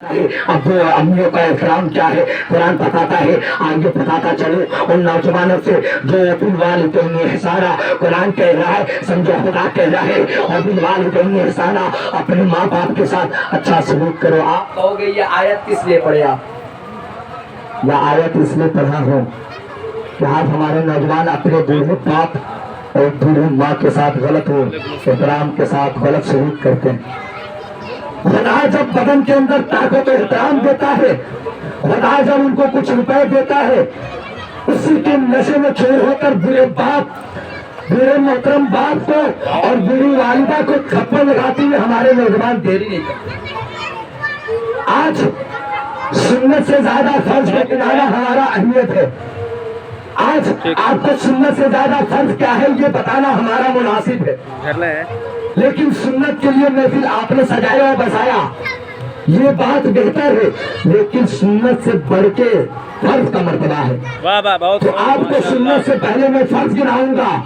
ابو अम्मियों का एहतराम क्या है कुरान बताता है। आगे बताता चलो उन नौजवानों से जो बिलवालिदैन इहसाना कुरान कह रहा है, समझो खुदा कह रहा है, और बिलवालिदैन इहसाना अपने माँ बाप के साथ अच्छा सलूक करो। आप कहोगे ये आयत किस लिए पढ़े आप? यह आयत इसलिए पढ़ा हो कि आज हमारे नौजवान अपने बूढ़े बाप और बूढ़ी माँ के साथ गलत हो एहतराम के साथ गलत सलूक करते हैं। खुदा जब बदन के अंदर ताकत एहतराम देता है, खुदा जब उनको कुछ रुपए देता है, उसी के नशे में चोर होकर बुरे बाप, बुरे मोहतरम बाप को और बुरी वालिदा को थप्पड़ लगाती हुए हमारे नौजवान देरी नहीं करते। आज सुन्नत से ज्यादा फर्ज को गिनाना हमारा अहमियत है। आज आपको सुन्नत से ज्यादा फर्ज क्या है ये बताना हमारा मुनासिब है। लेकिन सुन्नत के लिए महफिल आपने सजाया और बसाया, ये बात बेहतर है, लेकिन सुन्नत से बढ़ के फर्ज का मर्तबा है। वाह वाह, बहुत तो आपको सुन्नत से पहले मैं फर्ज गिनाऊंगा।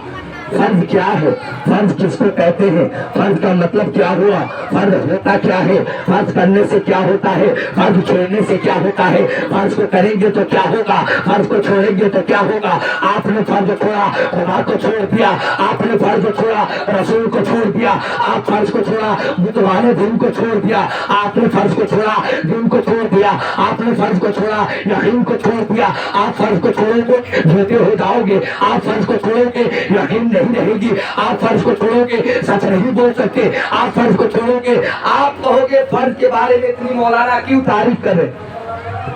फर्ज क्या है, फर्ज किसको कहते हैं, फर्ज का मतलब क्या हुआ, फर्ज होता क्या है, फर्ज करने से क्या होता है, फर्ज छोड़ने से क्या होता है, फर्ज को करेंगे तो क्या होगा, फर्ज को छोड़ेंगे तो क्या होगा। आपने फर्ज छोड़ा, खुदा को छोड़ दिया, आपने फर्ज छोड़ा, रसूल को छोड़ दिया, आप फर्ज को छोड़ा, बुतवाने दिन को छोड़ दिया, आपने फर्ज को छोड़ा, दिन को छोड़ दिया, आपने फर्ज को छोड़ा, यकीन को छोड़ दिया। आप फर्ज को छोड़ोगे झूठे हो जाओगे, आप फर्ज को छोड़ोगे यकीन नहीं रहेगी, आप फर्ज को छोड़ोगे सच नहीं बोल सकते, आप फर्ज को छोड़ोगे आप कहोगे फर्ज के बारे में इतनी मौलाना क्यों तारीफ कर रहे।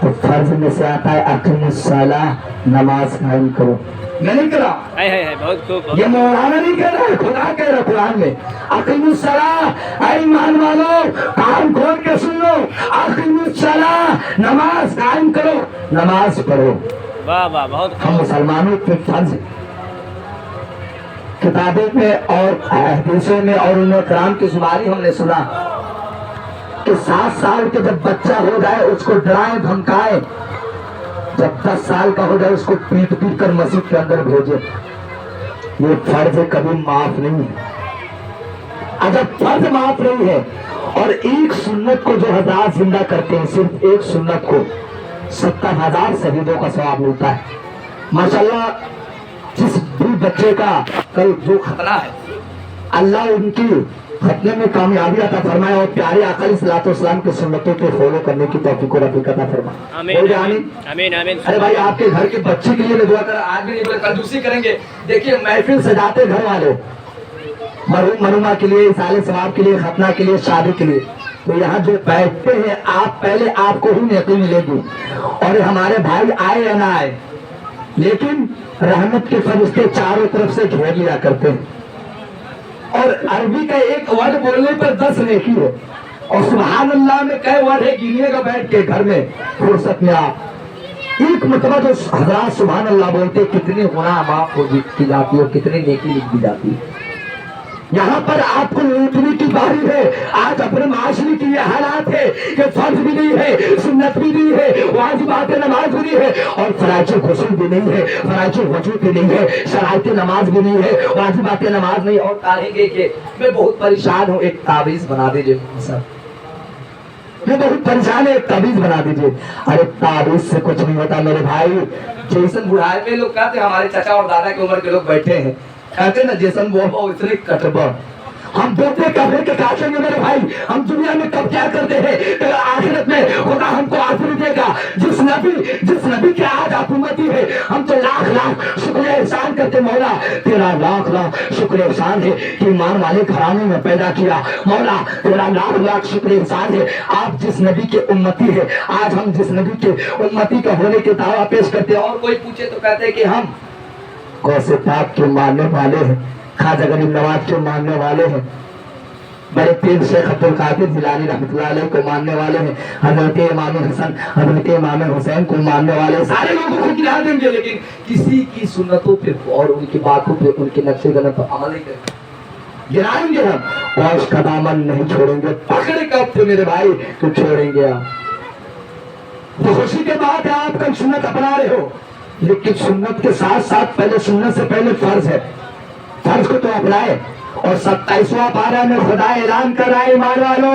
तो फर्ज में से आता है अक़ीमुस्सलाह, नमाज कायम करो। मैं नहीं कह रहा, बहुत खूब। ये मौलाना नहीं कह रहा है, खुदा कह रहा कुरान में अक़ीमुस्सलाह, ऐ ईमान वालों कान खोल के सुन लो, अक़ीमुस्सलाह, नमाज कायम करो, नमाज पढ़ो। वाह वाह, बहुत हम मुसलमानों पे फर्ज है। किताबों में और हदीसों में और उन्हें कराम की जुबानी हमने सुना कि 7 साल के जब बच्चा हो जाए उसको डराए धमकाए, जब 10 साल का हो जाए उसको पीट पीट कर मस्जिद के अंदर भेजे। ये फर्ज कभी माफ नहीं है। अगर फर्ज माफ नहीं है और एक सुन्नत को जो हजार जिंदा करते हैं, सिर्फ एक सुन्नत को 70,000 शहीदों का सवाब मिलता है। माशाल्लाह जिस भी बच्चे का कल जो खतना है, अल्लाह उनकी खतने में कामयाबी अता फरमाए और प्यारे आका सल्लल्लाहु अलैहि वसल्लम के सुन्नतों को फॉलो करने की तौफीक और रफ़ीक अता फरमाए। आमीन आमीन आमीन। अरे भाई आपके घर के बच्चे के लिए मैं दुआ कर, आज भी नहीं बोले कंजूसी करेंगे। देखिए महफिल सजाते घर वाले, मरहूम मरहुमा के लिए, साले सवाब के लिए, खतना के लिए, शादी के लिए। तो यहाँ जो बैठते हैं आप पहले आपको ही नेकी मिलेगी। और हमारे भाई आए या ना आए, लेकिन रहमत के फरिश्ते चारों तरफ से घेर लिया करते हैं। और अरबी का एक वर्ड बोलने पर 10 नेकी है, और सुभान अल्लाह में कई वर्ड है, गिनिएगा बैठ के घर में फुर्सत में आप एक मतलब जो हज़रात सुभान अल्लाह बोलते कितनी गुनाह माफ हो की जाती है और कितनी नेकी लिख दी जाती है। यहाँ पर आपको लूटने की बारी है। आज अपने माशरे की ये हालात है कि फर्ज भी नहीं है, सुन्नत भी नहीं है, वाजिबात नमाज भी नहीं है, और फराइज गुस्ल भी नहीं है, फराइज वजू भी नहीं है, शराइत नमाज भी नहीं है, वाजिबात नमाज नहीं। और कहेंगे कि मैं बहुत परेशान हूँ, एक तावीज बना दीजिए सर, मैं बहुत परेशान है, एक तावीज बना दीजिए। अरे तावीज से कुछ नहीं होता मेरे भाई। जैसन बुढ़ापे में लोग कहते हैं, हमारे चाचा और दादा की उम्र के लोग बैठे हैं, कहते ना जैसन वो इतने कटबा हम बोलते कब्र के काटेंगे मेरे भाई। हम दुनिया में कब क्या करते हैं, तो आखिरत में खुदा हमको आखिर देगा। जिस नबी के आज आप उम्मती है, हम तो लाख लाख शुक्र एहसान करते, मौला तेरा लाख लाख शुक्र एहसान है कि ईमान वाले घराने में पैदा किया। मौला तेरा लाख लाख शुक्र एहसान है, आप जिस नबी के उम्मती है। आज हम जिस नबी के उम्मती का होने के दावा पेश करते हैं, और कोई पूछे तो कहते हैं कि हम गौसे पाक के मानने वाले हैं, ख्वाजा गरीब नवाज के मानने वाले हैं, बड़े पीर शेख अब्दुल कादिर जिलानी रहमतुल्लाह अलैह को मानने वाले हैं, हजरत इमाम हसन, हजरत इमाम हुसैन को मानने वाले, सारे लोगों को गिरा देंगे, लेकिन किसी की सुन्नतों पे और उनकी बातों पे, उनके नक्शे कदम पर अमल नहीं करेंगे, गिराएंगे हम और उसका दामन नहीं छोड़ेंगे। पकड़े कब थे मेरे भाई तो छोड़ेंगे आप। तो खुशी के बात है आप कल सुन्नत अपना रहे हो, लेकिन सुन्नत के साथ साथ पहले सुन्नत से पहले फर्ज है। फर्ज को तो अपनाए, और 27वां पारा में खुदा ऐलान कर रहा है ईमान वालों,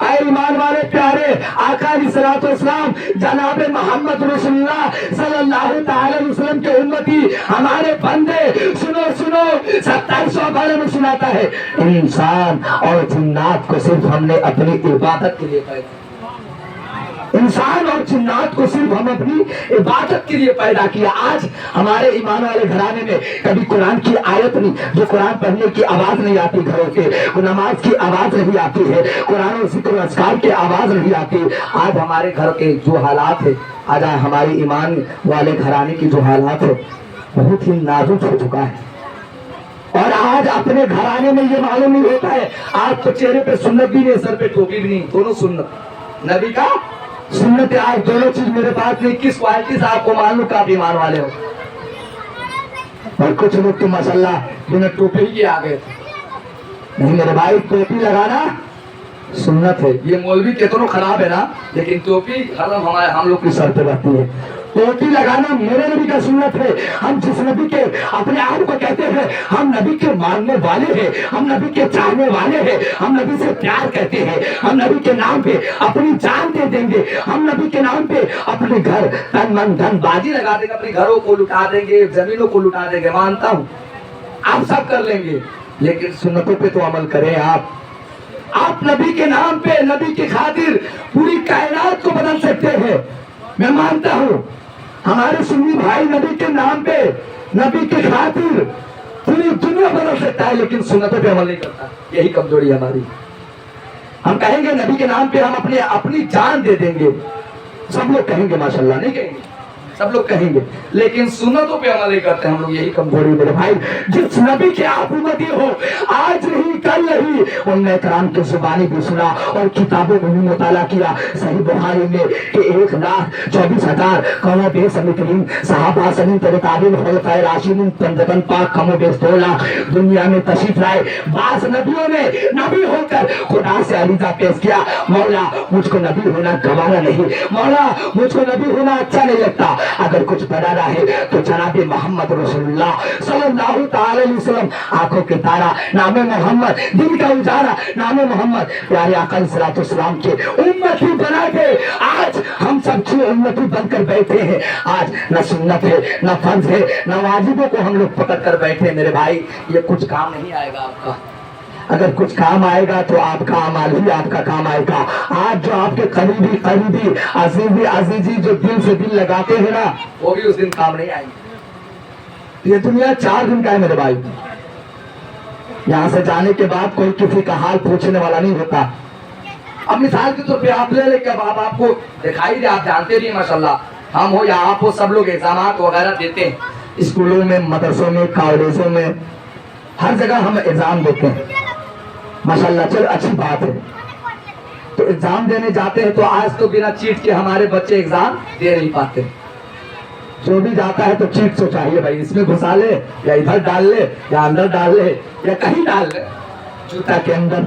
ऐ ईमान वाले प्यारे आका अलैहिस्सलाम जनाब मोहम्मद रसूलुल्लाह सल्लल्लाहु ताला अलैहि वसल्लम के उम्मती हमारे बंदे सुनो सुनो। 27वां पारा में सुनाता है इंसान और जिन्नात को सिर्फ हमने अपनी इबादत के लिए पैदा, इंसान और जिन्नात को सिर्फ हम अपनी इबादत के लिए पैदा किया। आज हमारे ईमान वाले घराने में कभी कुरान की आयत नहीं, जो कुरान पढ़ने की आवाज नहीं आती घरों के, नमाज की आवाज नहीं आती है, कुरान और जिक्र अस्कार की आवाज नहीं आती। आज हमारे घर के जो हालात है, आज हमारे ईमान वाले घराने की जो हालात है बहुत ही नाजुक हो चुका है। और आज अपने घराने में ये मालूम नहीं होता है, आज तो चेहरे पे सुन्नत भी नहीं, सर पे टोपी भी नहीं, दोनों सुन्नत नबी का सुन्नत है। आज दोनों चीज मेरे पास नहीं, किस क्वालिटी से आपको मालूम का आप ईमान वाले हो। और कुछ लोग तो माशाल्लाह बिना टोपी के आ गए थे। नहीं मेरे भाई, टोपी लगाना सुन्नत है। ये मौलवी कितना खराब है ना, लेकिन टोपी हरदम हमारे हम लोग की सर पे रहती है। टोपी लगाना मेरे नबी का सुन्नत है। हम जिस नबी के अपने आप को कहते हैं हम नबी के मानने वाले हैं, हम नबी के चाहने वाले हैं, हम नबी से प्यार करते हैं, हम नबी के नाम पे अपनी जान दे देंगे, हम नबी के नाम पे अपने घर तन मन धन बाजी लगा देंगे, अपने घरों को लुटा देंगे, जमीनों को लुटा देंगे। मानता हूँ आप सब कर लेंगे, लेकिन सुन्नतों पे तो अमल करें। आप नबी के नाम पे, नबी की खातिर पूरी कायनात को बदल सकते हैं। मैं मानता हूँ हमारे सुन्नी भाई नबी के नाम पे, नबी की खातिर पूरी दुनिया बदल सकता है, लेकिन सुन्नतों पे अमल नहीं करता। यही कमजोरी हमारी। हम कहेंगे नबी के नाम पे हम अपनी जान दे देंगे, सब लोग कहेंगे माशाल्लाह, नहीं कहेंगे, सब लोग कहेंगे, लेकिन सुन्नतों पे अमल नहीं करते हम लोग। यही कमजोरी मेरे भाई। जिस नबी के आप उम्मती हो, आज नहीं कल नहीं, उन्होंने कराम की जुबानी भी सुना और किताबों में भी मुताला किया। सही बुखारी में कि 1,24,000 कमो बेस समीकरीन साहबा सलीम तरीकाबिन खुलफाए राशिदीन पंजतन पाक कमो बेस 2 लाख दुनिया में तशरीफ लाए। बास नबियों ने नबी होकर खुदा से अलीजा पेश किया, मौला मुझको नबी होना गवारा नहीं, मौला मुझको नबी होना अच्छा नहीं लगता। अगर कुछ बनाना है तो जनाबे मोहम्मद रसूलुल्लाह सल्लल्लाहु ताला अलैहि वसल्लम, आंखों के तारा नामे मोहम्मद, दिन का उजाला नामे मोहम्मद, प्यारे आका अलैहिस्सलाम के उम्मती बना के आज हम सब की उम्मती बनकर बैठे हैं। आज न सुन्नत है, न फर्ज है, न वाजिबों को हम लोग पकड़ कर बैठे। मेरे भाई ये कुछ काम नहीं आएगा आपका। अगर कुछ काम आएगा तो आपका अमाल ही आपका काम आएगा। आज जो आपके करीबी अजीजी जो दिल से दिल लगाते हैं ना, वो भी उस दिन काम नहीं आएंगे। ये दुनिया 4 दिन का है मेरे भाई। यहाँ से जाने के बाद कोई किसी का हाल पूछने वाला नहीं होता। अब मिसाल के तौर पे आप ले लें, अब आपको दिखाई दे, आप जानते भी माशाल्लाह, हम हो या आप हो, सब लोग एग्जाम वगैरह देते हैं, स्कूलों में, मदरसों में, कॉलेजों में, हर जगह हम एग्जाम देते हैं माशाल्लाह। चल अच्छी बात है। तो एग्जाम देने जाते हैं तो आज तो बिना चीट के हमारे बच्चे एग्जाम दे नहीं पाते। जो भी जाता है तो चीट तो चाहिए भाई, इसमें घुसा ले या इधर डाल ले या अंदर डाल ले या कहीं डाल ले जूता के अंदर,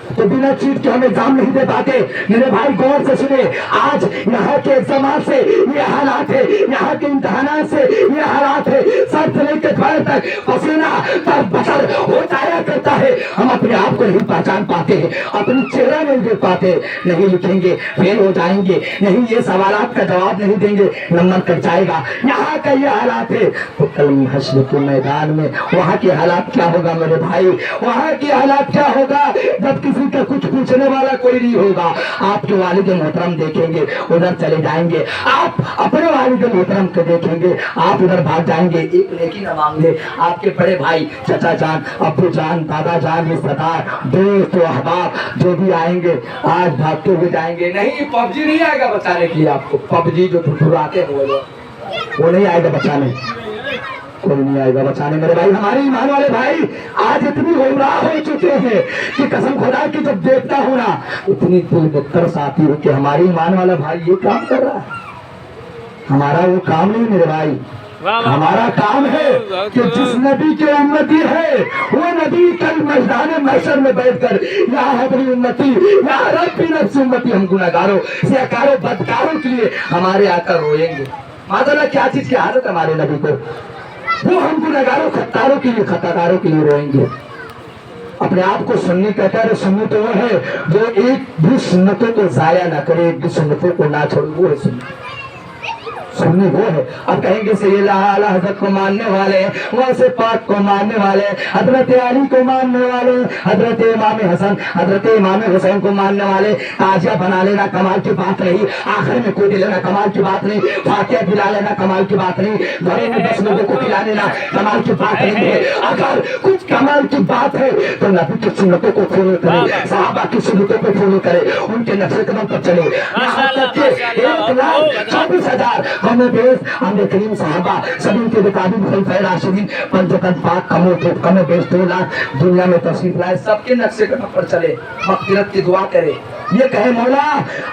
तो बिना चीट के हम एग्जाम नहीं दे पाते। मेरे भाई गौर से सुने, आज यहाँ के एग्जाम से ये हालात है, यहाँ के इम्तहान से ये हालात है, सर से लेकर पैर तक पसीना तर बसर हो जाया करता है। हम अपने आप को नहीं पहचान पाते हैं, अपनी चेहरा नहीं देख पाते, नहीं लिखेंगे फेल हो जाएंगे, नहीं ये सवालात का जवाब नहीं देंगे नंबर कट जाएगा। यहाँ का ये हालात है, तो कल हश्र के मैदान में वहाँ के हालात क्या होगा मेरे भाई? वहाँ के हालात क्या होगा जब किसी का कुछ पूछने वाला कोई नहीं होगा। आपके वालिद मोहतरम देखेंगे, उधर चले जाएंगे, आप अपने वालिद मोहतरम को देखेंगे, आप उधर भाग जाएंगे, एक नेकी न मांगे। आपके बड़े भाई, चचा जान, अब्बू जान, दादा जान, रिश्तेदार, दोस्त, अहबाब जो भी आएंगे आज भागते हुए जाएंगे। नहीं, पबजी नहीं आएगा बचाने के लिए आपको, पबजी जो ठुठुराते हैं वो नहीं आएगा बचाने, कोई नहीं आएगा बचाने मेरे भाई। हमारे ईमान वाले भाई आज इतनी गुमराह हो चुके हैं कि कसम खुदा की जब देखता हूं ना, इतनी दिल में तरस आती है कि हमारे ईमान वाला भाई ये काम कर रहा है। हमारा वो काम नहीं मेरे भाई, हमारा काम है कि जिस नबी के उम्मती है वो नबी कल मैदान महशर में बैठकर या हमारी उम्मती या रब्बी नफ्सी उम्मती, हम गुनाहगारों सियाकारों बदकारों के लिए हमारे आकर रोएंगे। माशाअल्लाह क्या चीज की आदत हमारे नबी को, वो हम गुनाहगारों खत्तारों के लिए रोएंगे। अपने आप को सुन्नी कहता है। सुन्नी तो वो है जो एक भी सुन्नतों को जाया ना करे, एक भी सुन्नतों को ना छोड़े, वो है सुन्नी। सुन्नी वो है। अब कहेंगे सैयद आला हज़रत को मानने वाले, वैसे पाक को मानने वाले, हजरत अली को मानने वाले, हजरत इमाम हसन, हजरत इमाम हुसैन को मानने वाले, ताजिया बना लेना कमाल की बात नहीं, आखिर में कोई लेना कमाल की बात नहीं, फातिहा दिला लेना कमाल की बात नहीं, घरे में 10 लोगों को खिला लेना कमाल की बात नहीं है। अगर कुछ कमाल की बात है तो नबी की सुन्नतों को फॉलो करे, सहाबा की सुन्नतों को फॉलो करे, उनके नक्शे कदम पर चले। यहाँ तक कि 1,24,000 हमें बेस हमने करीम साहबा सभी के मुताबिक खलीफा राशिदीन पंचतन पाक कमो बेस 2 लाख दुनिया में तशरीफ लाए, सबके नक्शे कदम पर चले, मग़फ़िरत की दुआ करे। ये कहे मौला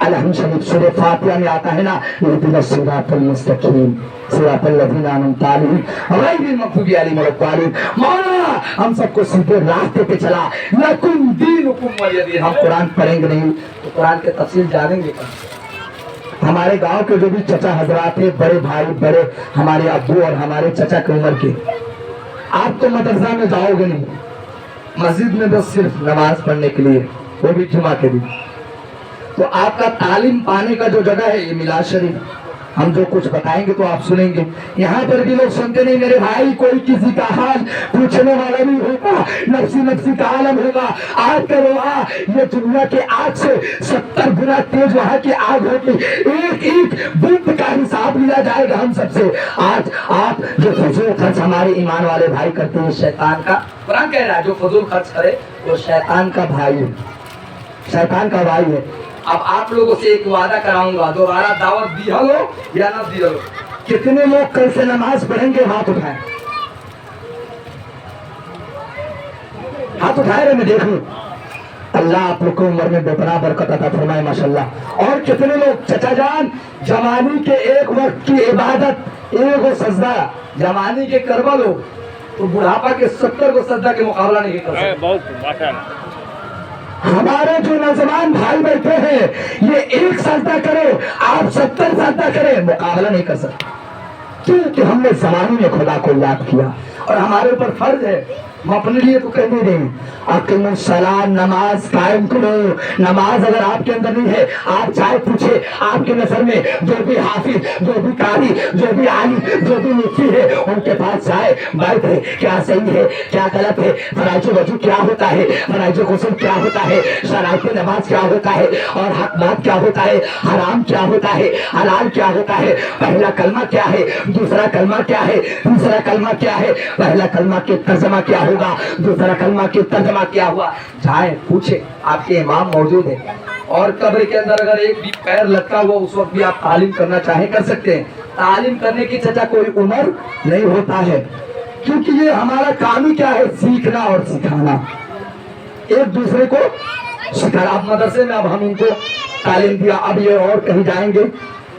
अलहम्द शरीफ सूरह फातिहा में आता है ना, इहदिना सिरातल मुस्तकीम सिरातल लज़ीना अनअमता अलैहिम गैरिल मग़ज़ूबि अलैहिम वलद्दालिन। मौला हम सबको सीधे रास्ते पे चला, लकुम दीनुकुम वलिय दीन। हम कुरान पढ़ेंगे नहीं तो कुरान के तफसील जानेंगे कहाँ? हमारे गांव के जो भी चचा हजरात है, बड़े भाई, बड़े हमारे अब्बू और हमारे चचा की उम्र के, आप तो मदरसा में जाओगे नहीं, मस्जिद में बस सिर्फ नमाज पढ़ने के लिए, वो भी जुमा के दिन। तो आपका तालीम पाने का जो जगह है ये मिलाद शरीफ। हम जो कुछ बताएंगे तो आप सुनेंगे, यहाँ पर भी लोग सुनते नहीं मेरे भाई, कोई किसी का हाल पूछने वाला नहीं होगा, नफसी नफसी का आलम होगा। आग का वहाँ ये दुनिया के आग से 70 गुना तेज वहाँ की आग होगी, एक एक बूंद का हिसाब लिया जाएगा हम सबसे। आज आप जो फजूल खर्च हमारे ईमान वाले भाई करते हैं, शैतान का, कुरान कह रहा है जो फजूल खर्च करे वो शैतान का भाई है, शैतान का भाई है। अब आप लोगों से एक वादा कराऊंगा, दोबारा दावत दिया लो या ना दिया लो, कितने लोग कल से नमाज पढ़ेंगे? हाथ उठाएं, हाथ उठाए रहे, मैं देख लूं। अल्लाह आप लोग को उम्र में बेपनाह बरकत अता फरमाए माशाल्लाह। और कितने लोग चचा जान जवानी के एक वक्त की इबादत, एक सजदा जवानी के करवा लो तो बुढ़ापा के 70 को सजदा के मुकाबला नहीं कर सकते। बहुत माशाल्लाह। हमारे जो नौजवान भाई बैठे हैं ये एक सजदा करे, आप 70 सजदा करे, मुकाबला नहीं कर सकते, क्योंकि हमने जमाने में खुदा को याद किया और हमारे ऊपर फर्ज है। हम अपने लिए तो कहने दें, अक़ीमुस सलात, नमाज कायम करो। नमाज अगर आपके अंदर नहीं है, आप चाहे पूछे आपके नजर में जो भी हाफिज, जो भी कारी, जो भी आली, जो भी मुफ्ती है, उनके पास जाए, बैठे, क्या सही है क्या गलत है, फराइज वजू क्या होता है, फराइज गुस्ल क्या होता है, शराइत नमाज क्या होता है, और हक बात क्या होता है, हराम क्या होता है, हलाल क्या होता है, पहला कलमा क्या है, दूसरा कलमा क्या है, तीसरा कलमा क्या है, पहला कलमा के तर्जमा क्या होगा, दूसरा कलमा के तर्जमा क्या हुआ, जाए पूछे, आपके इमाम मौजूद है। और कब्र के अंदर अगर एक भी पैर लटका हुआ उस वक्त भी आप तालीम करना चाहे कर सकते हैं। तालीम करने की चचा कोई उम्र नहीं होता है, क्योंकि ये हमारा काम ही क्या है, सीखना और सिखाना, एक दूसरे को सिखाना। अब मदरसे में अब हम उनको तालीम दिया, अब ये और कहीं जाएंगे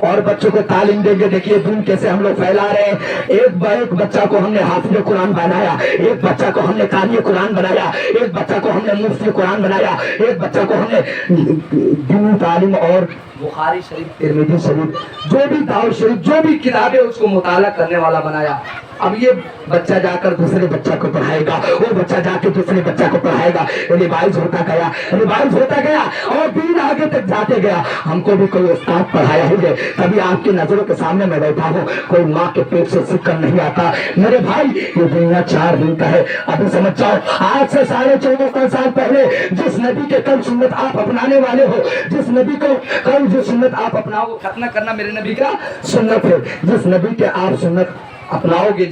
और बच्चों को तालीम देंगे। देखिए दिन कैसे हम लोग फैला रहे हैं। एक बच्चा को हमने हाफिज कुरान बनाया, एक बच्चा को हमने कारी कुरान बनाया, एक बच्चा को हमने मुफ्ती कुरान बनाया, एक बच्चा को हमने दीनी तालीम और बुखारी शरीफ, तिरमिज़ी शरीफ, जो भी दाऊद शरीफ, जो भी किताबें उसको मुताला करने वाला बनाया। अब ये बच्चा जाकर दूसरे बच्चा को पढ़ाएगा, वो बच्चा जाकर दूसरे बच्चा को पढ़ाएगा, रिवाइज होता गया, रिवाइज होता गया और दिन आगे तक जाते गया। हमको भी कोई उस्ताद पढ़ाया ही है, तभी आपकी नजरों के सामने मैं बैठा हूँ। कोई माँ के पेट से सीखकर नहीं आता मेरे भाई, ये दुनिया 4 दिन का है। अभी समझ जाओ, आज से 14.5 साल पहले जिस नबी के कल सुन्नत आप अपनाने वाले हो, जिस नबी को कल जो सुन्नत आप अपनाओ, खतना करना मेरे नबी का सुन्नत है। जिस नबी के आप सुन्नत अपनाओगे,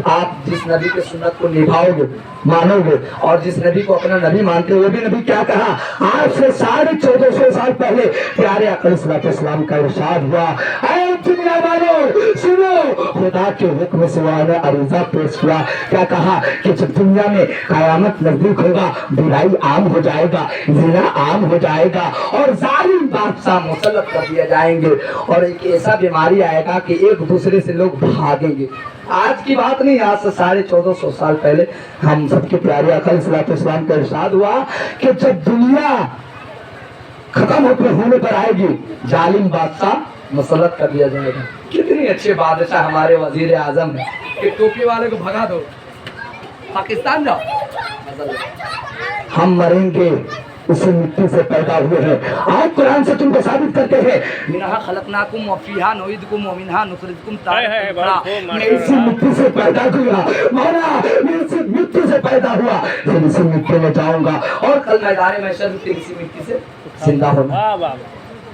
आप जिस नबी के सुन्नत को निभाओगे, मानोगे, और जिस नबी को अपना नबी मानते हो, वो भी नबी क्या कहा, आज से 1450 साल पहले प्यारे इस्लाम का इरशाद हुआ, ऐ दुनिया वालों सुनो, खुदा के हुक्म से वाला अरीजा पेश किया। क्या कहा कि जब दुनिया में कयामत नजदीक होगा, बुराई आम हो जाएगा, ज़िना आम हो जाएगा और जालिम बादशाह मुसल्लत कर दिए जाएंगे, और एक ऐसा बीमारी आएगा कि एक दूसरे से लोग भागेंगे। आज की बात नहीं, आज से 1450 साल पहले हम सबके प्यारे आका इस्लाम का इरशाद हुआ कि जब दुनिया खत्म होने पर आएगी, जालिम बादशाह मुसल्लत कर दिया जाएगा। कितनी अच्छे बादशाह हमारे वजीर आजम है कि टोपी वाले को भगा दो, पाकिस्तान जाओ। हम मरेंगे उसी मिट्टी से पैदा हुए हैं। आज कुरान से तुमको साबित करते हैं मिनहा खलकनाकुम व फीहा नुईदकुम व मिनहा नुखरिजुकुम तारा। मैं इसी मिट्टी से पैदा हुआ मौला, मैं इसी मिट्टी से पैदा हुआ, फिर इसी मिट्टी में जाऊंगा और कल मैदान महशर में फिर इसी मिट्टी से जिंदा होगा। वाह वाह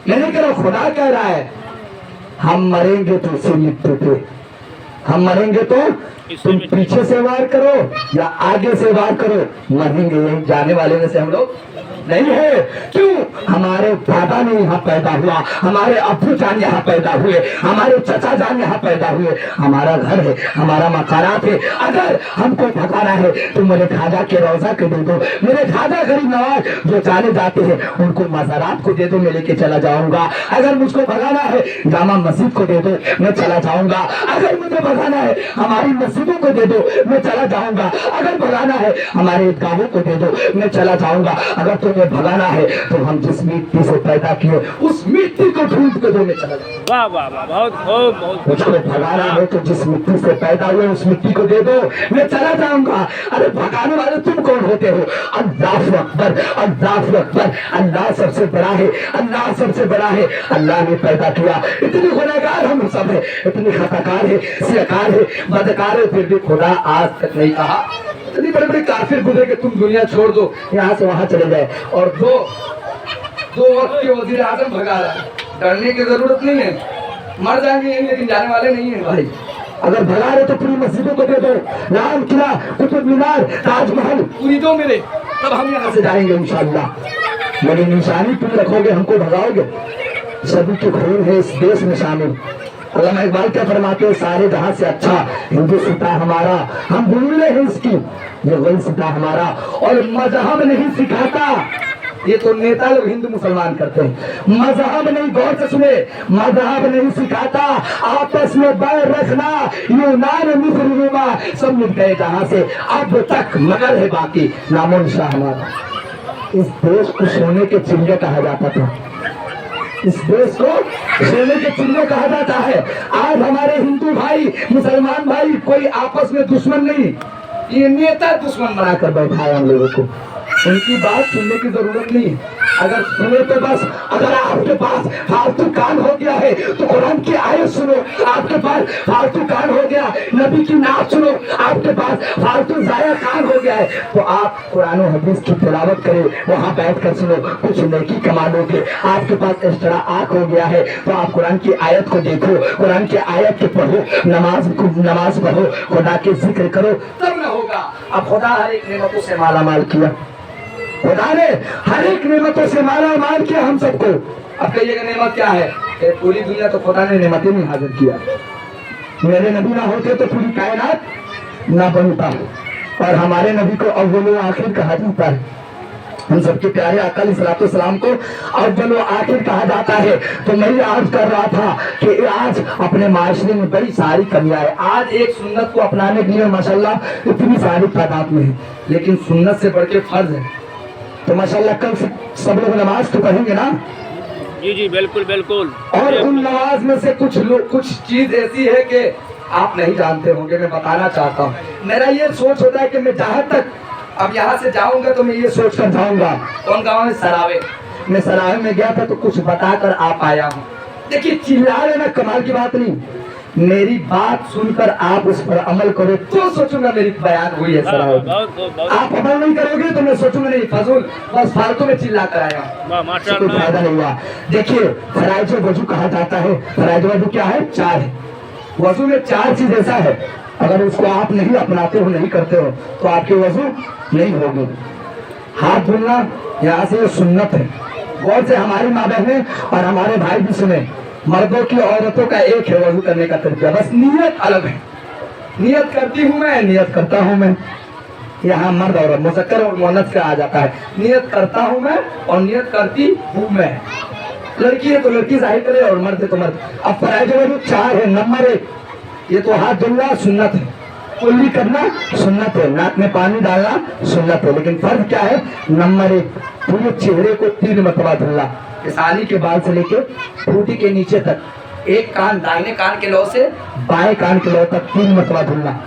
मैं नहीं कह रहा, खुदा कह रहा है हम मरेंगे तो इसी मिट्टी पे, हम मरेंगे तो तुम पीछे से वार करो या आगे से वार करो, मरेंगे यही जाने वाले में से हम लोग नहीं है। क्यों? हमारे दादा ने यहाँ पैदा हुआ, हमारे अब्बू जान यहाँ पैदा हुए, हमारे चचा जान यहाँ पैदा हुए, हमारा घर है, हमारा मकानात है। अगर हमको भगाना है तो मेरे खाजा के रोजा के दे दो, मेरे खाजा गरीब नवाज जो जाने जाते हैं उनको मज़ारात को दे दो, मैं लेके चला जाऊंगा। अगर मुझको भगाना है जामा मस्जिद को दे दो, मैं चला जाऊंगा। अगर मुझे भगाना है हमारी मस्जिदों को दे दो, मैं चला जाऊंगा। अगर भगाना है हमारे ईदगाहों को दे दो, मैं चला जाऊंगा। अगर तुम्हें भगाना है तो हम जिस मिट्टी से पैदा किए उस मिट्टी को ढूंढ के दो, मैं चला जाऊंगा। वाह वाह वाह बहुत खूब बहुत मुझको भगाना है तो जिस मिट्टी से पैदा हुए उस मिट्टी को दे दो, मैं चला जाऊंगा। अरे भगाने वाले तुम कौन होते हो? अल्लाह अकबर, अल्लाह अकबर, अल्लाह सबसे बड़ा है, अल्लाह सबसे बड़ा है। अल्लाह ने पैदा किया, इतनी गुनहगार हम सब है, इतनी खताकार है, सियाकार है, बदकार है, फिर भी खुदा आज तक नहीं कहा। इतनी बड़े बड़े काफिर गुजरे कि तुम दुनिया छोड़ दो, यहाँ से वहां चले जाए। और दो वक्त के वजीर आजम भगा रहा है, डरने की जरूरत नहीं है, मर जाएंगे यही लेकिन जाने वाले नहीं है भाई। अगर भगा रहे तो पूरी मस्जिदों को दे दो, लाल किला, कुतुब मीनार, ताजमहल पूरी दो मेरे, तब हम यहाँ से जाएंगे इंशाअल्लाह। मेरी निशानी तुम रखोगे, हमको भगाओगे। सभी के खून है इस देश में शामिल। अल्लामा इकबाल क्या फरमाते हैं, सारे जहां से अच्छा हिंदुस्तान हमारा, हम भूल हैं इसकी, ये वही सिता हमारा। और मजहब नहीं सिखाता, ये तो नेता लोग हिंदू मुसलमान करते हैं। मजहब नहीं, गौर से सुने, मजहब नहीं सिखाता आपस में बैर रखना। यूनान मिस्र सब मिल गए जहां से, अब तक मगर है बाकी नामो निशान हमारा। इस देश को सोने के चिड़िया कहा जाता था, इस देश को सोने के चिड़िया कहा जाता है। आज हमारे हिंदू भाई, मुसलमान भाई कोई आपस में दुश्मन नहीं, ये नेता दुश्मन बनाकर बैठा है हम लोगों को। उनकी बात सुनने की जरूरत नहीं, अगर सुने तो बस। अगर आपके पास फालतू कान हो गया है तो कुरान की आयत सुनो, आपके पास फालतू कान हो गया नबी की नात सुनो, आपके पास फालतू जाया कान हो गया है तो आप कुरान और हदीस की तिलावत करें, वहां बैठकर सुनो, कुछ नेकी कमा लोगे। आपके पास एक्स्ट्रा आंख हो गया है तो आप कुरान की आयत को देखो, कुरान की आयत को पढ़ो, नमाज पढ़ो, खुदा के जिक्र करो, तब न होगा। अब खुदा हर एक नेमतों से माला माल किया, खुदा ने हर एक नेमतों से माला माल किया हम सबको। अब कहिएगा नेमत क्या है? पूरी दुनिया तो खुदा ने नेमतें में हाजिर किया। मेरे नबी ना होते तो पूरी कायनात ना बनता, और हमारे नबी को अव्वल आखिर कहा जाता है। हम सबके प्यारे आका अलैहिस्सलाम को अव्वल आखिर कहा जाता है। तो मैं ये आज कर रहा था कि आज अपने माशरे में बड़ी सारी कमियां है। आज एक सुन्नत को अपनाने के लिए माशाल्लाह इतनी सारी तादाद में है, लेकिन सुन्नत से बढ़ के फर्ज है। तो माशाल्लाह कल से सब लोग नमाज तो पढ़ेंगे ना? जी जी बिल्कुल बिल्कुल। और उन नमाज में से कुछ चीज ऐसी है कि आप नहीं जानते होंगे, मैं बताना चाहता हूँ। मेरा ये सोच होता है कि मैं जहाँ तक अब यहाँ से जाऊंगा तो मैं ये सोच कर जाऊंगा। कौन गाँव है? सरावे। मैं सरावे में गया था तो कुछ बताकर आप आया हूँ। देखिए चिल्ला लेना कमाल की बात नहीं, मेरी बात सुनकर आप उस पर अमल करो तो सोचूंगा मेरी बयान हुई है सरावे में। आप अमल नहीं करोगे तो मैं सोचूंगा नहीं फजूल बस फालतू में चिल्ला कर आया, कोई फायदा नहीं हुआ। देखिए फराइज वजू कहा जाता है, फराइज वजू क्या है? 4 है। वजू में 4 चीज ऐसा है, अगर उसको आप नहीं अपनाते हो, नहीं करते हो तो आपके वजू नहीं होगी। हाथ धोना यहाँ से सुन्नत है। गौर से हमारी माँ बहनें और हमारे भाई भी सुने, मर्दों की औरतों का एक है वजू करने का तरीका, बस नियत अलग है। नियत करती हूँ मैं, नियत करता हूँ मैं। यहाँ मर्द और मुज़क्कर और मुअन्नस का आ जाता है। नियत करता हूँ मैं और नियत करती हूँ मैं। लड़की है तो लड़की जाहिर करे और मर्द है तो मर्द। अब फराइज वजू 4 है। नंबर 1 ये तो हाथ धुलना सुन्नत है, कुल्ली करना सुन्नत है, नाक में पानी डालना सुन्नत है, लेकिन फर्ज क्या है? नंबर 1 पूरे चेहरे को 3 मरतबा धुलना, साली के बाल से लेके ठूठी के नीचे तक, एक कान दाहिने कान के लौ से बाएं कान के लौ तक 3 मरतबा धुलना।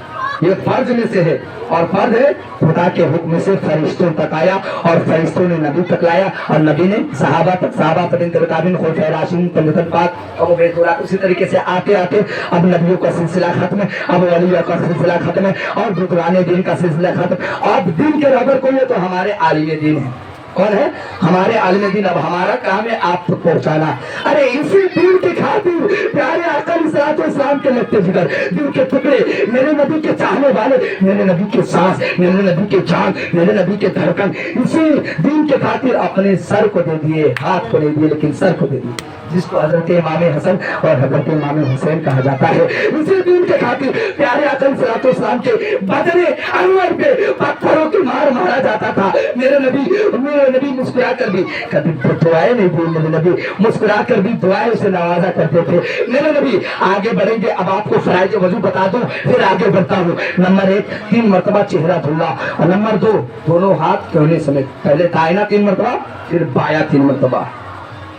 یہ فرض میں سے ہے اور فرض ہے خدا کے حکم سے فرشتوں تک آیا اور فرشتوں نے نبی تک لایا اور نبی نے صحابہ تک، صحابہ تابعین، خلفائے راشدین، پنجتن پاک ابو بیت اللہ، اسی طریقے سے آتے آتے اب نبیوں کا سلسلہ ختم ہے، اب ولیوں کا سلسلہ ختم ہے اور بزرگان دین کا سلسلہ ختم۔ اب دین کے رہبر کوئی ہے تو ہمارے عالم دین ہے۔ کون ہے؟ ہمارے عالم دین۔ اب ہمارا کام ہے آپ تک پہنچانا۔ ارے اسی دین کی خاطر پیارے آقا علیہ الصلوۃ والسلام کے لگتے جگر، دل کے ٹکڑے، میرے نبی کے چاہنے والے، میرے نبی کے سانس، میرے نبی کے جان، میرے نبی کے دھڑکن، اسی دین کے خاطر اپنے سر کو دے دیے، ہاتھ کو نہیں دیے لیکن سر کو دے دیے، جس کو حضرت امام حسن اور حضرت امام حسین کہا جاتا ہے۔ اسی دین کے خاطر پیارے آقا علیہ الصلوۃ والسلام کے بدن انور پہ پتھروں کی مار مارا جاتا تھا۔ میرے نبی مسکرا کر بھی کبھی دعائیں نہیں دی، میرے نبی مسکرا کر بھی دعائیں اسے نوازا کرتے تھے۔ میرے نبی آگے بڑھیں گے، اب آپ کو فرائض وضو بتا دوں پھر آگے بڑھتا ہوں۔ نمبر 1 3 مرتبہ چہرہ دھلنا، اور نمبر 2 دونوں ہاتھ کیونے سمیت، پہلے دائنا 3 مرتبہ پھر بایاں 3 مرتبہ،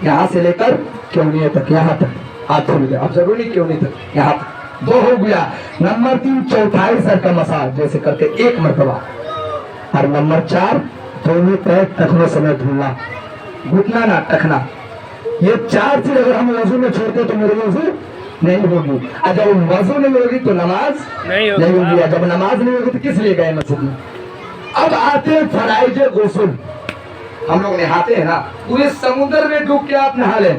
یہاں سے لے کر کیونے تک، یہاں تک ہاتھ دھل گیا، اب ضروری کیونے تک، یہاں تک 2 ہو گیا۔ نمبر 3 چوتھائی سر کا مساج جیسے کرتے 1 مرتبہ، اور نمبر 4 دونوں پیر ٹخنوں سمیت دھلنا، گھٹنا نہ ٹخنا۔ یہ 4 چیز اگر ہم وضو میں چھوڑتے تو میرے وضو نہیں ہوگی، اور جب وضو نہیں ہوگی تو نماز نہیں ہوگی، اور جب نماز نہیں ہوگی تو کس لیے گئے مسجد میں؟ اب آتے ہیں فرائض غسل۔ ہم لوگ نہاتے ہیں نا، پورے سمندر میں ڈوب کے آپ نہا لیں،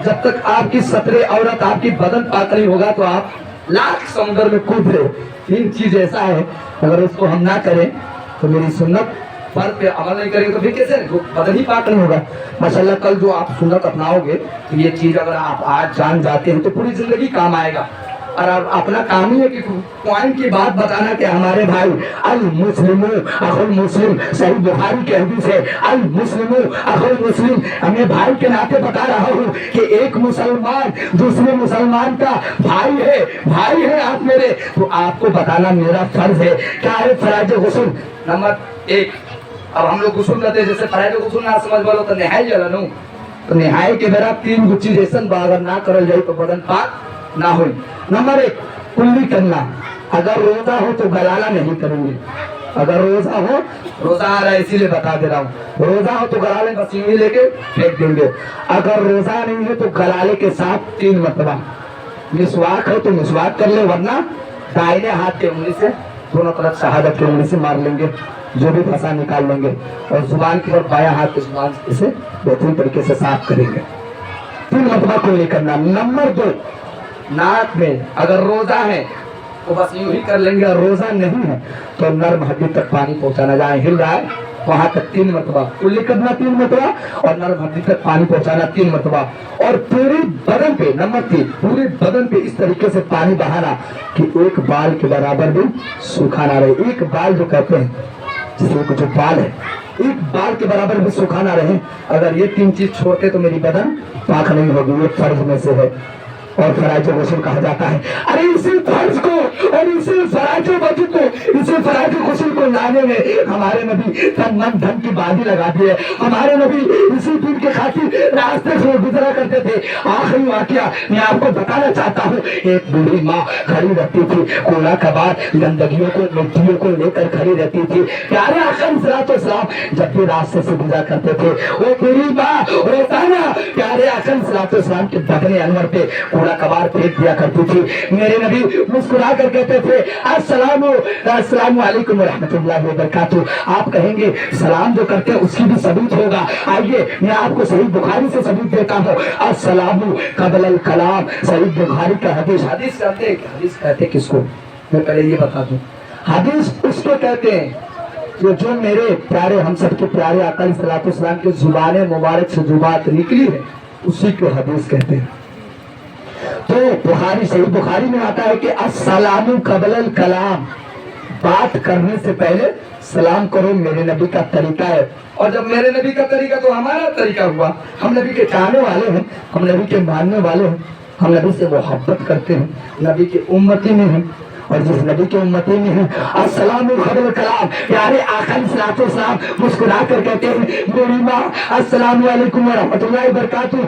جب تک آپ کی سطر عورت، آپ کی بدن پاک نہیں ہوگا تو آپ لاکھ سمندر میں کود رہے۔ 3 چیز ایسا ہے اگر اس کو ہم نہ کریں تو میری سنت پر پہ عمل نہیں کریں گے تو پھر کیسے بدن ہی پاک نہیں ہوگا۔ ماشاءاللہ کل جو آپ سنت اپناؤ گے تو یہ چیز اگر آپ آج جان جاتے ہیں تو پوری زندگی کام آئے گا۔ اور اپنا کام ہی ہے کہ پوائنٹ کی بات بتانا کہ ہمارے بھائی المسلم اخو المسلم، صحیح بخاری کی حدیث ہے، المسلم اخو المسلم، ہمیں بھائی کے ناطے بتا رہا ہوں کہ ایک مسلمان دوسرے مسلمان کا بھائی ہے آپ میرے، تو آپ کو بتانا میرا فرض ہے۔ کیا ہے فرائض غسل؟ نمبر 1 اب ہم لوگ غسل کرتے ہیں، جیسے فرائض غسل نہ سمجھ والو تو نہائی جلا نو، تو نہائی کے بعد 3 گچی جیسن اگر نہ کرل جائے تو بدن پاک نہ ہوئی۔ نمبر 1 کلی کرنا، اگر روزہ ہو تو گلالہ نہیں کریں گے، اگر روزہ ہو، روزہ آ رہا ہے اسی لیے بتا دے رہا ہوں، روزہ ہو تو گلالے بس یوں ہی لے کے پھینک دیں گے، اگر روزہ نہیں ہے تو گلالے کے ساتھ 3 مرتبہ، مسواک ہے تو مسواک کر لے، ورنہ دائنے ہاتھ کے انگلی سے دونوں طرف شہادت کی انگلی سے مار لیں گے، جو بھی پھنسا نکال لیں گے، اور زبان کی طرف بایاں ہاتھ کی زبان اسے بہترین طریقے سے صاف کریں گے۔ 3 مرتبہ کو نہیں کرنا۔ نمبر 2 ناک میں اگر روزہ ہے تو بس یوں ہی کر لیں گے، اور روزہ نہیں ہے تو نرم ہڈی تک پانی پہنچانا، جہاں ہل رہا ہے وہاں تک 3 مرتبہ کلی کرنا، 3 مرتبہ، اور نرم ہڈی تک پانی پہنچانا 3 مرتبہ، اور پوری بدن پہ، نمبر 3 پورے بدن پہ اس طریقے سے پانی بہانا کہ ایک بال کے برابر بھی سوکھا نہ رہے۔ ایک بال جو کہتے ہیں، جس میں جو بال ہے، ایک بال کے برابر بھی سوکھا نہ رہے۔ اگر یہ 3 چیز چھوڑتے تو میری بدن پاک نہیں ہوگی، یہ فرض میں سے ہے اور فرائض غسل کہا جاتا ہے۔ ارے اسی فرض کو اور اسی فرائض وضو کو، اسی فرائض غسل کو لانے میں ہمارے نبی تن من دھن کی باندھی لگا دی ہے۔ ہمارے نبی اسی دن کے خاطر راستے سے گزرا کرتے تھے۔ آخری واقعہ میں آپ کو بتانا چاہتا ہوں، ایک بوڑھی ماں کھڑی رہتی تھی، کوڑا کباڑ گندگیوں کو مٹیوں کو لے کر کھڑی رہتی تھی۔ پیارے آقا علیہ الصلوۃ والسلام جب بھی راستے سے گزرا کرتے تھے، وہ بوڑھی ماں روزانہ پیارے آقا علیہ الصلوۃ والسلام کے بدن انور پہ کبار پھینک دیا کرتی تھی۔ میرے نبی مسکرا کر کہتے تھے السلام علیکم ورحمۃ اللہ وبرکاتہ۔ آپ کہیں گے سلام جو کرتے ہیں اس کی بھی ثبوت ہوگا، آئیے میں آپ کو صحیح بخاری سے ثبوت دیتا ہوں۔ السلام قبل الکلام، صحیح بخاری کا حدیث کہتے ہیں، حدیث کہتے ہیں کس کو؟ میں پہلے یہ بتا دوں، حدیث اس کو کہتے ہیں جو میرے پیارے ہم سب کے پیارے آقا علیہ الصلوۃ والسلام کے زبان مبارک سے جو بات نکلی ہے اسی کو حدیث کہتے ہیں۔ تو بخاری، صحیح بخاری میں آتا ہے کہ السلام قبل الکلام، بات کرنے سے پہلے سلام کرو، میرے نبی کا طریقہ ہے۔ اور جب میرے نبی کا طریقہ تو ہمارا طریقہ ہوا، ہم نبی کے چاہنے والے ہیں، ہم نبی کے ماننے والے ہیں، ہم نبی سے محبت کرتے ہیں، نبی کے امتی میں ہیں، और जिस नबी के उम्मती में है अस्सलाम खैरुल कलाम, प्यारे आका सल्लल्लाहु अलैहि वसल्लम मुस्कुरा कर कहते हैं मेरी माँ अस्सलाम वालेकुम व रहमतुल्लाहि व बरकातुहू।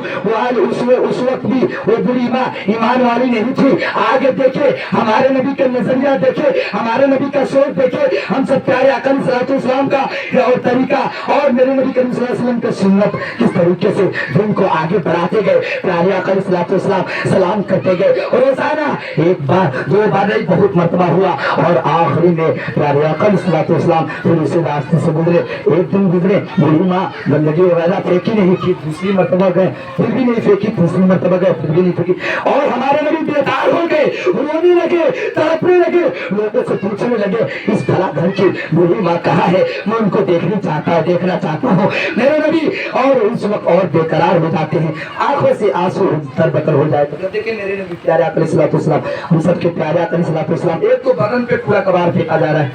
उस वक्त भी वो बुरी माँ ईमान वाली नहीं थी। आगे देखे हमारे नबी का नजरिया, देखे हमारे नबी का सोच, देखे हम सब प्यारे आका सल्लल्लाहु अलैहि वसल्लम का और तरीका और मेरे नबी करीम सल्लल्लाहु अलैहि वसल्लम का सुन्नत किस तरीके से दिन को आगे बढ़ाते गए। प्यारे आका सल्लल्लाहु अलैहि वसल्लम सलाम करते गए और रोजाना एक बार दो बार नहीं बहुत मरतबा हुआ और आखिरी में प्यारे आका सल्लल्लाहु अलैहि वसल्लम फिर उसे रास्ते से गुजरे। एक दिन गुजरे, बूढ़ी माँ गंदगी वगैरह फेंकी नहीं थी, दूसरी मरतबा गए फिर भी नहीं फेंकी, तीसरी मरतबा गए फिर भी नहीं फेंकी और हमारे नबी बेकार हो गए, रोने लगे, तड़पने लगे, लोगों से पूछने लगे इस भला घर की बूढ़ी माँ कहाँ है, मैं उनको देखना चाहता हूँ मेरे नबी। और उस वक्त और बेकरार हो जाते हैं, आंखों से आंसू तरबतर हो जाए। तो देखिए मेरे नबी प्यारे आका सल्लल्लाहु अलैहि वसल्लम, हम सबके प्यारे आका सल्लल्लाहु अलैहि वसल्लम, एक तो बदन पे कूड़ा कबाड़ फेंका जा रहा है,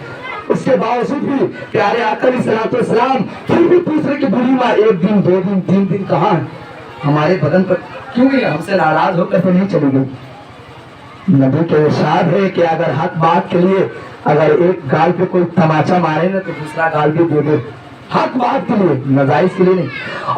उसके बावजूद भी प्यारे आका सल्लल्लाहु अलैहि वसल्लम फिर भी पूछ रहे कि बूढ़ी माँ एक दिन दो दिन तीन दिन कहाँ है, हमारे बदन पर क्यों गई, हमसे नाराज होकर तो नहीं चली गई। नबी के इरशाद है कि अगर हक बात के लिए अगर एक गाल पे कोई तमाचा मारे ना तो दूसरा गाल भी दे दे, हक बात के लिए, नाजायज के लिए नहीं।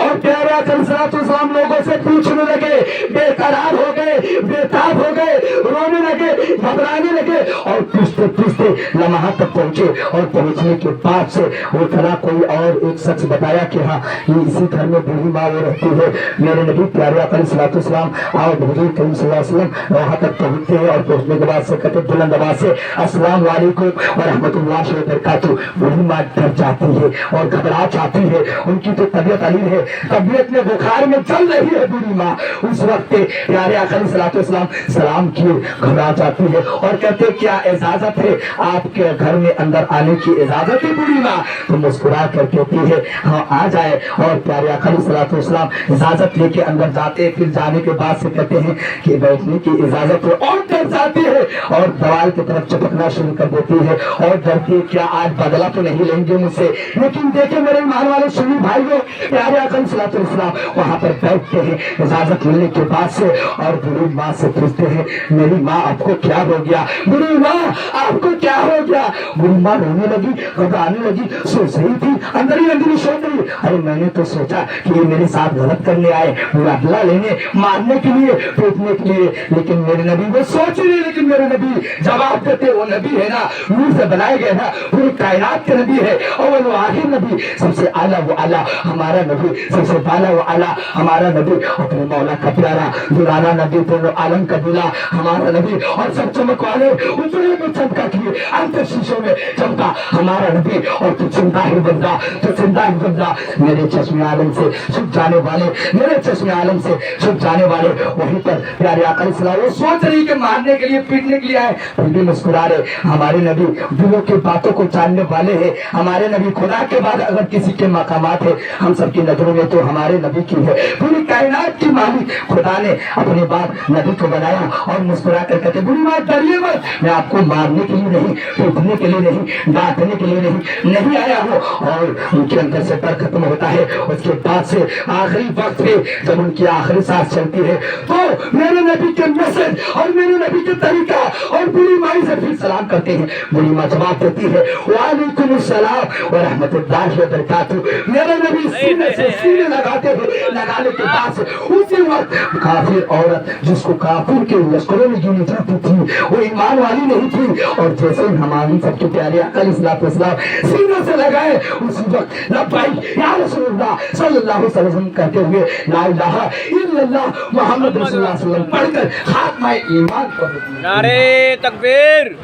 और प्यारे आका सल्लल्लाहु अलैहि वसल्लम लोगों से पूछने लगे, बेकरार हो गए, बेताब हो गए, रोने लगे, घबराने लगे और पूछते पूछते लम्हा तक पहुंचे और पहुंचने के बाद से वो तरह कोई और एक शख्स बताया कि हाँ ये इसी घर में बूढ़ी माँ वो रहती है। मेरे नबी प्यारे आका सल्लल्लाहु अलैहि वसल्लम और हुजूर करीम सल्लल्लाहु अलैहि वसल्लम वहां तक पहुंचते हैं और पहुंचने के बाद से कहते बुलंद आवाज से अस्सलाम वालेकुम व रहमतुल्लाहि व बरकातुहू। बूढ़ी माँ डर जाती है और घबरा जाती है, उनकी तो तबीयत अलील है, तबीयत में बुखार में चल रही है बूढ़ी माँ। उस वक्त प्यारे आका सल्लल्लाहु अलैहि वसल्लम सलाम किए, घबरा जाती है और कहते क्या इजाजत है आपके घर में अंदर आने की इजाजत है बूढ़ी माँ? तो मुस्कुरा कर कहती है हाँ आ जाए। और प्यारे आका सल्लल्लाहु अलैहि वसल्लम इजाजत लेके अंदर जाते, फिर जाने के बाद से कहते हैं कि बैठने की इजाजत है और डर जाती है और दीवार की तरफ चपकना शुरू कर देती है और डरती है क्या आज बदला तो नहीं लेंगे मुझसे। लेकिन देखे मेरे ईमान वाले सुन्नी भाइयों, प्यारे आका सल्लल्लाहु अलैहि वसल्लम वहां पर बैठते हैं इजाजत मिलने के बाद से और बूढ़ी माँ से पूछते हैं मेरी माँ आपको क्या हो गया, बूढ़ी माँ आपको क्या हो गया? बूढ़ी माँ रोने लगी, घबराने लगी, सोच रही थी, अंदर ही अंदर सोच रही अरे मैंने तो सोचा कि ये मेरे साथ गलत करने आए, बदला लेने, मारने के लिए, पीटने के लिए, लेकिन मेरे नबी वो सोच रही, लेकिन मेरे नबी जवाब देते वो नबी है ना नूर से बनाए गए ना, पूरी कायनात के नबी है और वो आखिर नबी, सबसे आला वो आला हमारा नबी, सबसे बाला वो आला हमारा नबी, अपने मौला का प्यारा दुलारा नबी, दोनों आलम का दूल्हा हमारा नबी और सब चमक वाले उजड़े में चमका किए अंत शीशों में चमका हमारा नबी। और तू चिंता ही बंदा, तू चिंता ही बंदा, मेरे चश्मे आलम से छुप जाने वाले, मेरे चश्मे आलम से छुप जाने वाले। वहीं पर प्यारे आका सल्लल्लाहु अलैहि वसल्लम वो सोच रही कि मारने के लिए, पीटने के लिए आए, फिर भी मुस्कुरा रहे। हमारे नबी दिलों की बातों को जानने वाले हैं, हमारे नबी खुदा के बाद अगर किसी के मकामात है हम सबकी नजरों में तो हमारे नबी की है। पूरी कायनात की मालिक खुदा ने अपने बाद नबी को बनाया और मुस्कुरा कर कहते बुरी बात डरिए मत, मैं आपको मारने के लिए नहीं, पीटने के लिए नहीं, डांटने के लिए नहीं आया हूँ। और उनके अंदर से डर खत्म होता है। उसके बाद से आखिरी वक्त में जब उनकी आखिरी सांस चलती है तो मेरे नबी के मैसेज और मेरे नबी के तरीका और बुरी माई से फिर सलाम करते हैं। बुरी माँ जवाब देती है वालेकुम सलाम व रहमतुल्लाहि व बरकातुहू। मेरे नबी सीने से सीने लगाते हैं, लगाने के बाद से उसी वक्त काफिर औरत जिसको काफिर के लश्करों में गिनी जाती थी वो ईमान वाली नहीं थी और जैसे हमारी सबके प्यारे आका सल्लल्लाहु अलैहि वसल्लम सीने से लगाए उसी वक्त लब्बैक या रसूलुल्लाह सल्लल्लाहु अलैहि वसल्लम कहते हुए ला इलाहा इल्लल्लाह मुहम्मद रसूलुल्लाह सल्लल्लाहु अलैहि वसल्लम पढ़कर खात्मा ईमान पढ़। नारे तकबीर,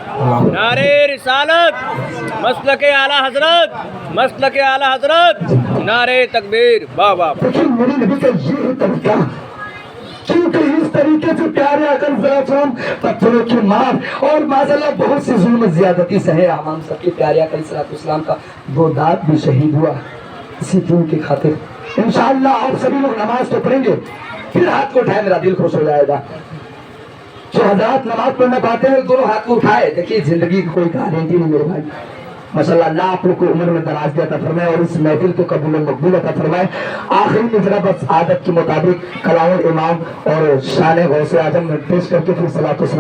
नारे रिसालत, मसलके आला हजरत, मसलके आला हजरत, नारे तकबीर, वाह वाह। देखिए मेरे नबी का ये तरीका, क्योंकि इस तरीके से प्यारे आका सल्लल्लाहु अलैहि वसल्लम पत्थरों की मार और माशाअल्लाह बहुत सी जुल्म ज्यादती सहे। हम सबके प्यारे आका सल्लल्लाहु अलैहि वसल्लम का दो दाद भी शहीद हुआ इसी दिन की खातिर। इंशाअल्लाह आप सभी लोग नमाज तो पढ़ेंगे, फिर हाथ को उठाए, मेरा दिल खुश हो जाएगा। जो हजरात नमाज पढ़ना पाते हैं दोनों हाथ को उठाए। देखिए जिंदगी की कोई गारंटी नहीं मेरे भाई, माशाअल्लाह अल्लाह आप लोग को उम्र में दराज अता फरमाए और इस महफिल को कबूल मकबूल अता फरमाए। आखिरी में जरा बस आदत के मुताबिक कलाम इमाम और शान गौसे आजम में पेश करके फिर सलातो